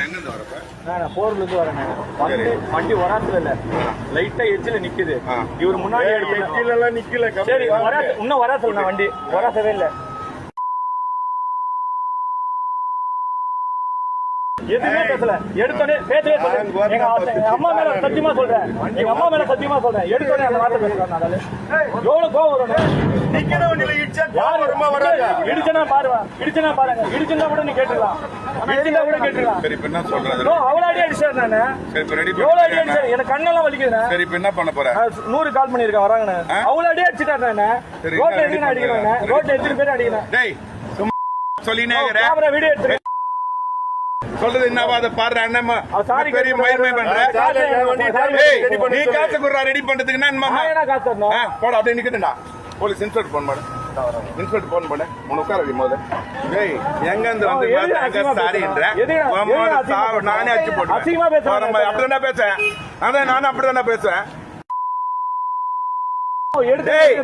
எங்கிருந்து வரப்ப? நான் போர்ல இருந்து வரேன். வண்டி வராத்துல இல்ல, லைட்டா எட்ஜ்ல நிக்குது. இவர் முன்னாடி எல்லாம் நிக்கல. சரி, இன்னும் வராத்துல வண்டி வராசவே இல்ல. எதுவுமே பேசல. எடுத்தோடனே பேசவே சொல்றேன். எங்க அம்மா மேல சத்தியமா சொல்றேன். எங்க அம்மா மேல சத்தியமா சொல்றேன். எடுத்தோடனே அந்த வார்த்தை பேசுறேன். எவ்வளவு கோவம் வரும்? நிக்கிற வண்டியில இடிச்சா யார் வருமா வராங்க? இடிச்சனா பாருங்க, இடிச்சனா பாருங்க. இடிச்சனா கூட நீ கேட்டுக்கலாம், இடிச்சனா கூட கேட்டுக்கலாம். சரி, இப்ப என்ன சொல்றது? அவ்வளோ அடி அடிச்சாரு நானு. சரி, இப்ப ரெடி எவ்வளவு அடி அடிச்சாரு? எனக்கு கண்ணெல்லாம் வலிக்குதுண்ணே. சரி, இப்ப என்ன பண்ண போற? 100 கால் பண்ணிருக்கேன் வராங்கண்ணே. அவ்வளவு அடி அடிச்சுட்டாரு நானு. ரோட்ல எதுக்கு அடிக்கிறேன்? ரோட்ல எத்தனை பேர் அடிக்கிறேன்? டேய், சும்மா சொல்லினே இருக்கற. கேமரா வீடியோ எடுத்து சொல்றது என்னவா? அத பாரு அண்ணம்மா. சாரி பெரிய மயிர்மை பண்ற. ஏய், நீ காசு குறா ரெடி பண்றதுக்கு என்ன அண்ணம்மா? நான் காசு தரணும். போடா, அப்படியே நிக்கட்டுடா. போலீஸ் இன்ஸ்பெக்டர் போன் பண்ணு. இன்ஸ்பெக்டர் போன் பண்ணு. உன உட்கார வை முதல்ல. டேய், எங்க இருந்து வந்து அங்க சாரின்ற? நானே அடிச்சு போடுறேன். அசிங்கமா பேசுறேன். அப்படிதானே பேசுறேன். அதான் நானும் அப்படிதானே பேசுறேன். டேய்,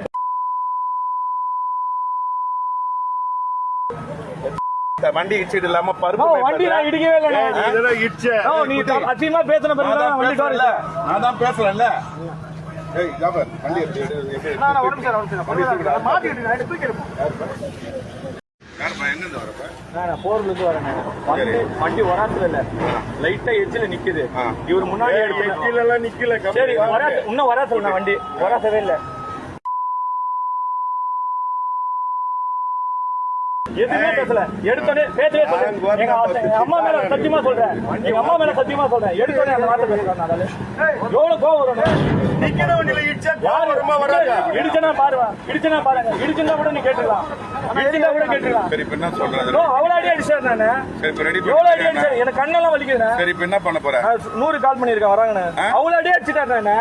வண்டி இடிச்சிட்டு இல்லாம பருப்பு வண்டி நான் இடிக்கவே இல்லை. இதெல்லாம் இடிச்ச நீ அசிங்கமா பேசுன பிறகு வண்டி வரல. நான் தான் பேசுறேன்ல. ஏய், ஜாபர், வண்டி எடுத்து நான் ஒரு நிமிஷம் மாட்டிட்டு நான் தூக்கி எடுப்போம். யாருப்பா, எங்க இருந்து வரப்ப? நான் போர்ல இருந்து வரேன். வண்டி வராத்துல இல்ல, லைட்டா எட்ஜ்ல நிக்குது. இவர் முன்னாடி எல்லாம் நிக்கல. சரி, இன்னும் வராத்துல வண்டி வராசவே இல்ல. எதுவுமே பேசல. எடுத்தோடனே பேசவே சொல்றேன். எங்க அம்மா மேல சத்தியமா சொல்றேன். எங்க அம்மா மேல சத்தியமா சொல்றேன். எடுத்தோடனே அந்த வார்த்தை பேசுறேன். எவ்வளவு கோவம் வரும்? நிக்கிற வண்டியில இடிச்சா யார் வருமா வராங்க? இடிச்சனா பாருங்க, இடிச்சனா பாருங்க. இடிச்சனா கூட நீ கேட்டுக்கலாம், இடிச்சனா கூட கேட்டுக்கலாம். சரி, இப்ப என்ன சொல்றது? அவ்வளவு அடி அடிச்சாரு நானு. சரி, இப்ப ரெடி எவ்வளவு அடி அடிச்சாரு? எனக்கு கண்ணெல்லாம் வலிக்குதுண்ணே. சரி, இப்ப என்ன பண்ண போற? 100 கால் பண்ணிருக்கேன் வராங்கண்ணே. அவ்வளவு அடி அடிச்சுட்டாரு நானு.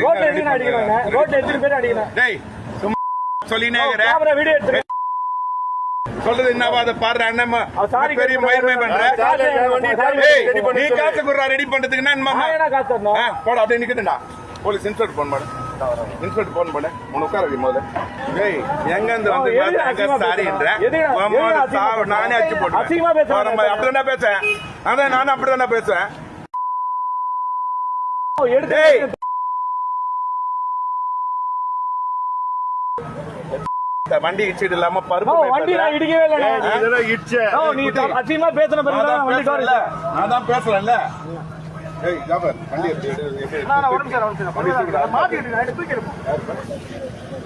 ரோட்ல எதுக்கு அடிக்கிறேன்? ரோட்ல எத்தனை பேர் அடிக்கிறேன்? டேய், சும்மா சொல்லினே இருக்கற. கேமரா வீடியோ எடுத்து சொல்றது என்னவா? அத பாரு அண்ணம்மா. பெரிய மயிர்மை பண்ற. ஏய், நீ காசு குறா ரெடி பண்றதுக்கு என்ன அண்ணம்மா? நான் காசு தரணும். போடா, அப்படியே நிக்கட்டுடா. போலீஸ் இன்ஸ்பெக்டர் போன் பண்ணு. இன்ஸ்பெக்டர் போன் பண்ணு. உன உட்கார வை முதல்ல. டேய், எங்க இருந்து வந்து அங்க சாரின்ற? நானே அடிச்சு போடுறேன். அசிங்கமா பேசுறேன். அப்படிதானே பேசுறேன். அதான் நானும் அப்படிதானே பேசுறேன். டேய், வண்டி இடிச்சிட்டு இல்லாம பருப்பு வண்டி நான் இடிக்கவே இல்லை. இதெல்லாம் இடிச்ச. நீ அசிங்கமா பேசுன பிறகு வண்டி வரல. நான் தான் பேசுறேன்ல. ஏய், ஜாபர், வண்டி எடுத்து நான் ஒரு நிமிஷம் மாட்டிட்டு நான் தூக்கி எடுப்போம்.